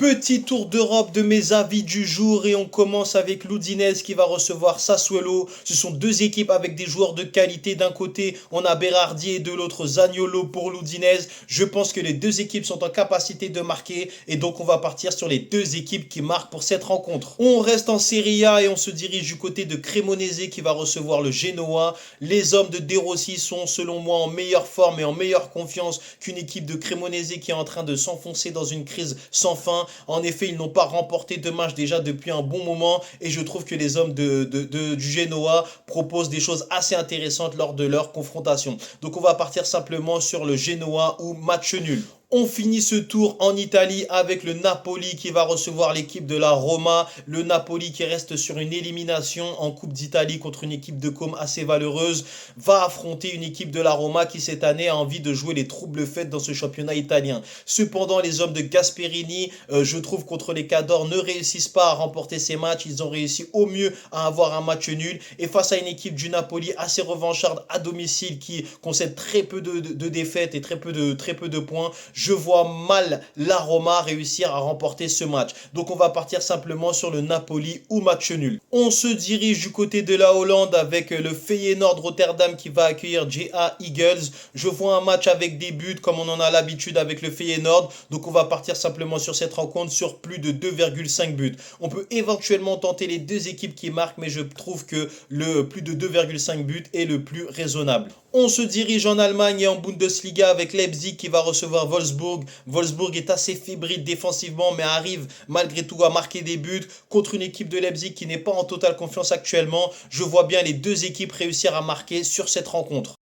Petit tour d'Europe de mes avis du jour et on commence avec l'Udinese qui va recevoir Sassuolo. Ce sont deux équipes avec des joueurs de qualité. D'un côté, on a Berardi et de l'autre Zaniolo pour l'Udinese. Je pense que les deux équipes sont en capacité de marquer et donc on va partir sur les deux équipes qui marquent pour cette rencontre. On reste en Serie A et on se dirige du côté de Cremonese qui va recevoir le Genoa. Les hommes de De Rossi sont selon moi en meilleure forme et en meilleure confiance qu'une équipe de Cremonese qui est en train de s'enfoncer dans une crise sans fin. En effet, ils n'ont pas remporté de match déjà depuis un bon moment et je trouve que les hommes du Genoa proposent des choses assez intéressantes lors de leur confrontation. Donc on va partir simplement sur le Genoa ou match nul. On finit ce tour en Italie avec le Napoli qui va recevoir l'équipe de la Roma. Le Napoli qui reste sur une élimination en Coupe d'Italie contre une équipe de com assez valeureuse va affronter une équipe de la Roma qui cette année a envie de jouer les troubles fêtes dans ce championnat italien. Cependant, les hommes de Gasperini, je trouve contre les Cadors, ne réussissent pas à remporter ces matchs. Ils ont réussi au mieux à avoir un match nul. Et face à une équipe du Napoli assez revancharde à domicile qui concède très peu de défaites et très peu de points, je vois mal la Roma réussir à remporter ce match. Donc on va partir simplement sur le Napoli ou match nul. On se dirige du côté de la Hollande avec le Feyenoord Rotterdam qui va accueillir JA Eagles. Je vois un match avec des buts comme on en a l'habitude avec le Feyenoord. Donc on va partir simplement sur cette rencontre sur plus de 2,5 buts. On peut éventuellement tenter les deux équipes qui marquent, mais je trouve que le plus de 2,5 buts est le plus raisonnable. On se dirige en Allemagne et en Bundesliga avec Leipzig qui va recevoir Wolfsburg. Wolfsburg est assez fébrile défensivement mais arrive malgré tout à marquer des buts contre une équipe de Leipzig qui n'est pas en totale confiance actuellement. Je vois bien les deux équipes réussir à marquer sur cette rencontre.